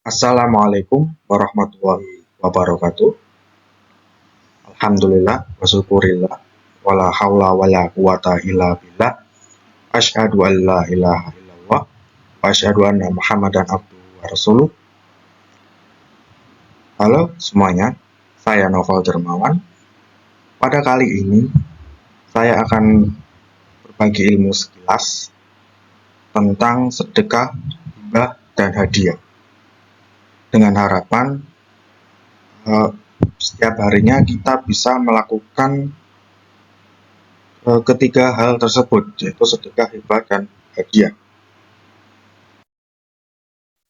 Assalamualaikum warahmatullahi wabarakatuh. Alhamdulillah wa syukurillah wala haula wala quwata illa billah. Asyhadu an la ilaha illallah wa asyhadu anna Muhammadan abduhu wa rasuluh. Halo semuanya, saya Noval Dermawan. Pada kali ini saya akan berbagi ilmu sekilas tentang sedekah, hibah, dan hadiah. Dengan harapan setiap harinya kita bisa melakukan ketiga hal tersebut, yaitu sedekah, hibah, dan hadiah.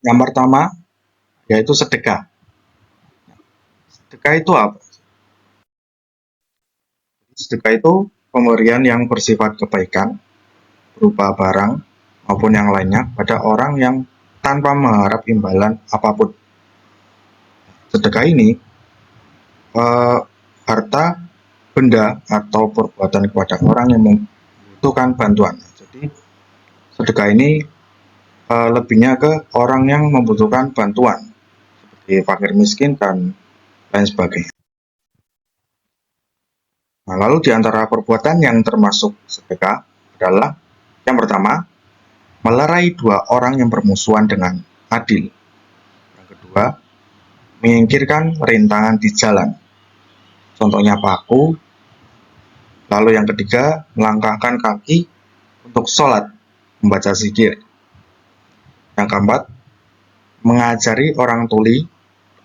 Yang pertama yaitu sedekah. Sedekah itu apa? Sedekah itu pemberian yang bersifat kebaikan berupa barang maupun yang lainnya pada orang yang tanpa mengharap imbalan apapun. Sedekah ini harta, benda, atau perbuatan kepada orang yang membutuhkan bantuan. Jadi sedekah ini lebihnya ke orang yang membutuhkan bantuan, seperti fakir miskin dan lain sebagainya. Nah, lalu di antara perbuatan yang termasuk sedekah adalah yang pertama, melerai dua orang yang bermusuhan dengan adil. Yang kedua, menyingkirkan rintangan di jalan. Contohnya paku. Lalu yang ketiga, melangkahkan kaki untuk sholat, membaca zikir. Yang keempat, mengajari orang tuli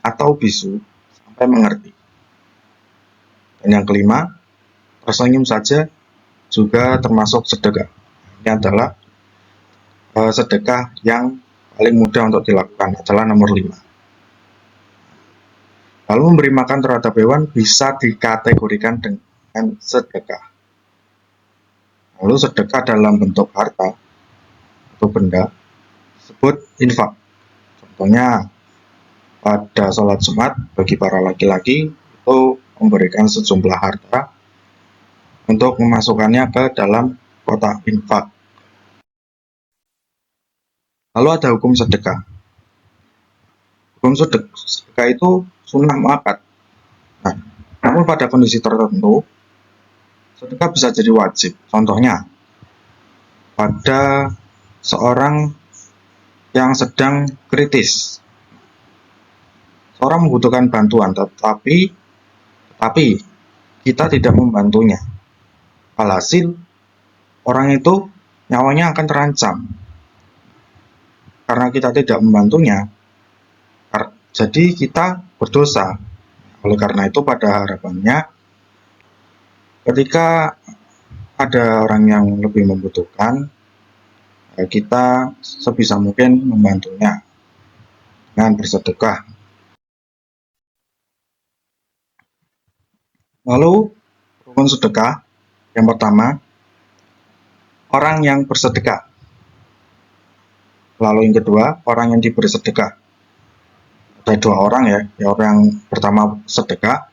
atau bisu sampai mengerti. Dan yang kelima, tersenyum saja juga termasuk sedekah. Ini adalah sedekah yang paling mudah untuk dilakukan, adalah nomor 5. Lalu memberi makan terhadap hewan bisa dikategorikan dengan sedekah. Lalu sedekah dalam bentuk harta atau benda disebut infak. Contohnya pada sholat Jumat bagi para laki-laki itu memberikan sejumlah harta untuk memasukkannya ke dalam kotak infak. Lalu ada hukum sedekah. Hukum sedekah itu sunnah muakkad. Nah, namun pada kondisi tertentu sedekah bisa jadi wajib. Contohnya pada seorang yang sedang kritis. Seorang membutuhkan bantuan, tetapi kita tidak membantunya. Alhasil orang itu nyawanya akan terancam karena kita tidak membantunya. Jadi kita berdosa. Oleh karena itu pada harapannya ketika ada orang yang lebih membutuhkan, kita sebisa mungkin membantunya dengan bersedekah. Lalu rukun sedekah yang pertama, orang yang bersedekah. Lalu yang kedua, orang yang diberi sedekah. Ada dua orang ya, orang yang pertama sedekah,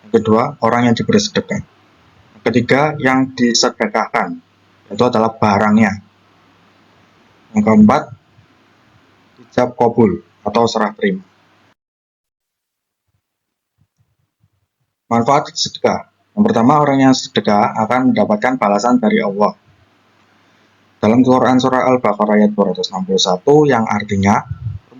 yang kedua orang yang diberi sedekah. Yang ketiga yang disedekahkan, itu adalah barangnya. Yang keempat, ijab kabul atau serah terima. Manfaat sedekah. Yang pertama, orang yang sedekah akan mendapatkan balasan dari Allah. Dalam Quran surah Al-Baqarah ayat 261 yang artinya,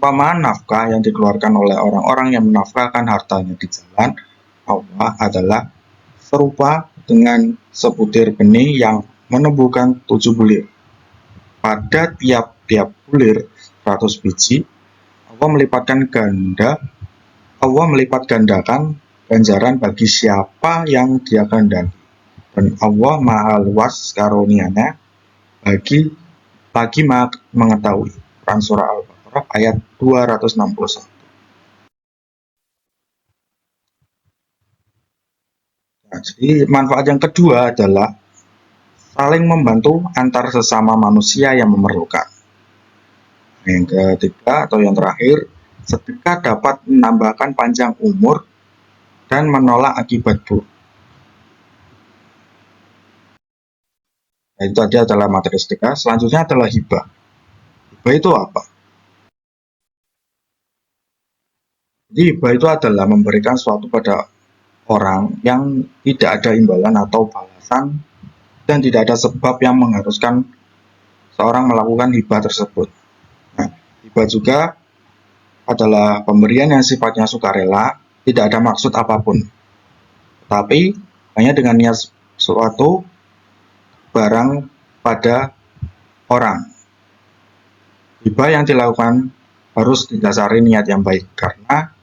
umpama nafkah yang dikeluarkan oleh orang-orang yang menafkahkan hartanya di jalan Allah adalah serupa dengan sebutir benih yang menumbuhkan 7 bulir. Pada tiap-tiap bulir 100 biji, Allah melipat gandakan ganjaran bagi siapa yang Dia kehendaki. Dan Allah Maha luas karunia-Nya bagi mengetahui. Quran surah Al-Baqarah ayat 261. Nah, jadi manfaat yang kedua adalah saling membantu antar sesama manusia yang memerlukan. Yang ketiga atau yang terakhir, sedekah dapat menambahkan panjang umur dan menolak akibat buruk. Nah, itu tadi adalah materi sedekah. Selanjutnya adalah hibah. Hibah itu apa? Jadi hibah itu adalah memberikan sesuatu pada orang yang tidak ada imbalan atau balasan dan tidak ada sebab yang mengharuskan seorang melakukan hibah tersebut. Nah, hibah juga adalah pemberian yang sifatnya sukarela, tidak ada maksud apapun, tapi hanya dengan niat suatu barang pada orang. Hibah yang dilakukan harus didasari niat yang baik, karena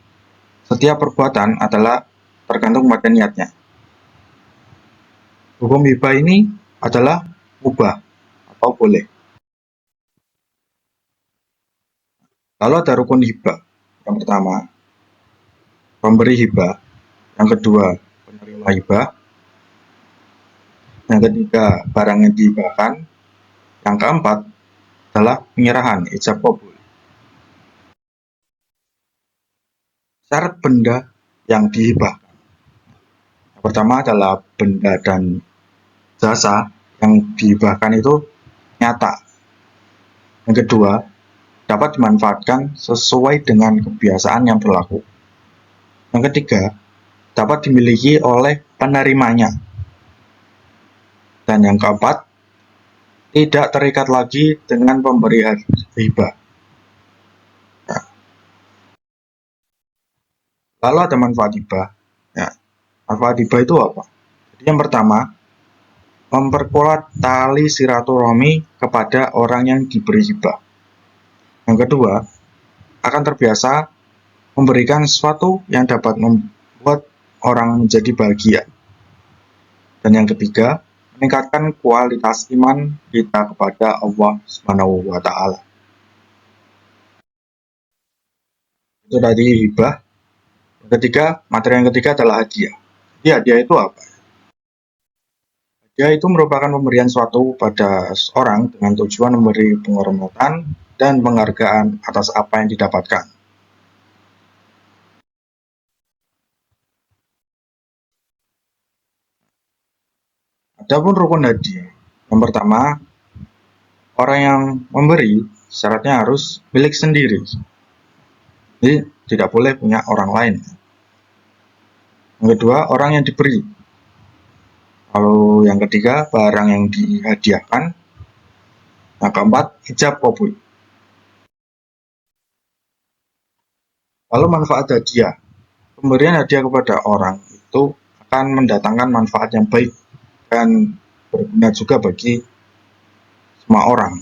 setiap perbuatan adalah tergantung pada niatnya. Hukum hibah ini adalah mubah atau boleh. Lalu ada rukun hibah. Yang pertama, pemberi hibah. Yang kedua, penerima hibah. Yang ketiga, barang yang dihibahkan. Yang keempat adalah penyerahan, ijab qabul. Syarat benda yang dihibahkan. Yang pertama adalah benda dan jasa yang dihibahkan itu nyata. Yang kedua, dapat dimanfaatkan sesuai dengan kebiasaan yang berlaku. Yang ketiga, dapat dimiliki oleh penerimanya. Dan yang keempat, tidak terikat lagi dengan pemberi hibah. Ya. Lalu ada manfaat hibah. Ya. Manfaat hibah itu apa? Jadi yang pertama, memperkuat tali silaturahmi kepada orang yang diberi hibah. Yang kedua, akan terbiasa memberikan sesuatu yang dapat membuat orang menjadi bahagia. Dan yang ketiga, meningkatkan kualitas iman kita kepada Allah Subhanahu wa Ta'ala. Itu tadi hibah. Yang ketiga, materi yang ketiga adalah hadiah. Jadi hadiah itu apa? Hadiah itu merupakan pemberian suatu pada seorang dengan tujuan memberi penghormatan dan penghargaan atas apa yang didapatkan. Adapun rukun hadiah, yang pertama, orang yang memberi syaratnya harus milik sendiri. Jadi tidak boleh punya orang lain. Yang kedua, orang yang diberi. Lalu yang ketiga, barang yang dihadiahkan. Yang keempat, ijab qabul. Lalu manfaat hadiah. Pemberian hadiah kepada orang itu akan mendatangkan manfaat yang baik dan berguna juga bagi semua orang.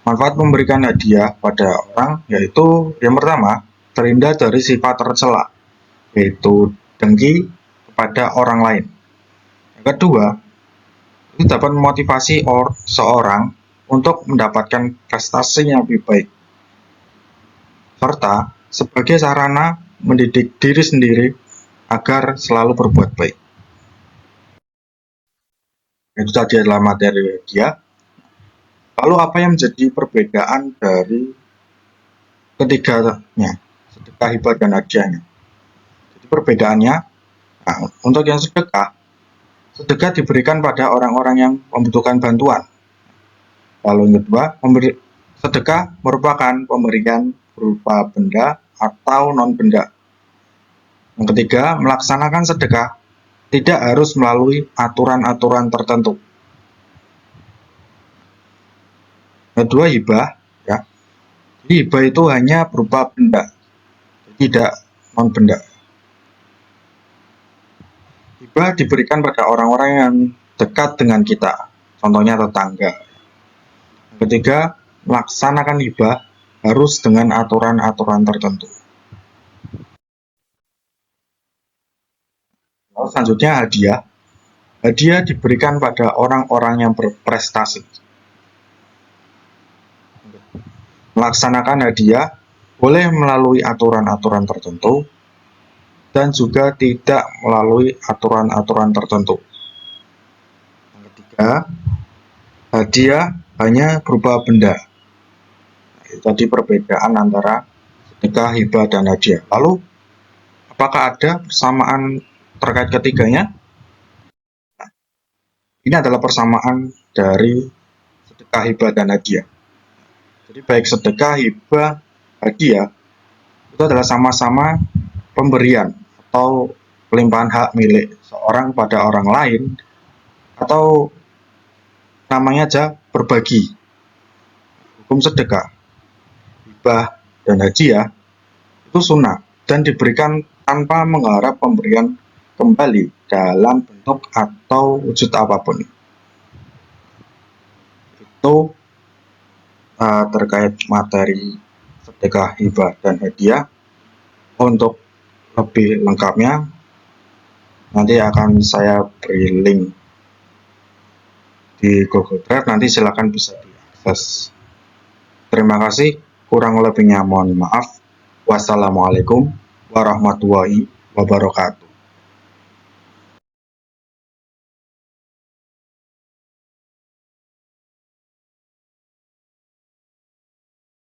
Manfaat memberikan hadiah pada orang yaitu yang pertama, terhindar dari sifat tercela, yaitu dengki kepada orang lain. Yang kedua, itu dapat memotivasi seorang untuk mendapatkan prestasi yang lebih baik, serta sebagai sarana mendidik diri sendiri agar selalu berbuat baik. Itu tadi adalah materi hadiah. Lalu apa yang menjadi perbedaan dari ketiganya, sedekah, hibah, dan hadiahnya? Jadi perbedaannya, nah, untuk yang sedekah diberikan pada orang-orang yang membutuhkan bantuan. Lalu yang kedua, sedekah merupakan pemberian berupa benda atau non-benda. Yang ketiga, melaksanakan sedekah tidak harus melalui aturan-aturan tertentu. Kedua, hibah, ya. Hibah itu hanya berupa benda, tidak non-benda. Hibah diberikan pada orang-orang yang dekat dengan kita, contohnya tetangga. Yang ketiga, melaksanakan hibah harus dengan aturan-aturan tertentu. Lalu selanjutnya hadiah. Hadiah diberikan pada orang-orang yang berprestasi. Melaksanakan hadiah boleh melalui aturan-aturan tertentu dan juga tidak melalui aturan-aturan tertentu. Yang ketiga, hadiah hanya berupa benda. Itu tadi perbedaan antara sedekah, hibah, dan hadiah. Lalu, apakah ada persamaan terkait ketiganya? Ini adalah persamaan dari sedekah, hibah, dan hadiah. Jadi baik sedekah, hibah, hadiah itu itu adalah sama-sama pemberian atau pelimpahan hak milik seorang pada orang lain, atau namanya aja berbagi. Hukum sedekah, hibah, dan hadiah itu sunnah dan diberikan tanpa mengharap pemberian kembali dalam bentuk atau wujud apapun. Itu terkait materi sedekah, hibah, dan hadiah. Untuk lebih lengkapnya nanti akan saya beri link di Google Drive, nanti silakan bisa diakses. Terima kasih, kurang lebihnya mohon maaf. Wassalamualaikum warahmatullahi wabarakatuh.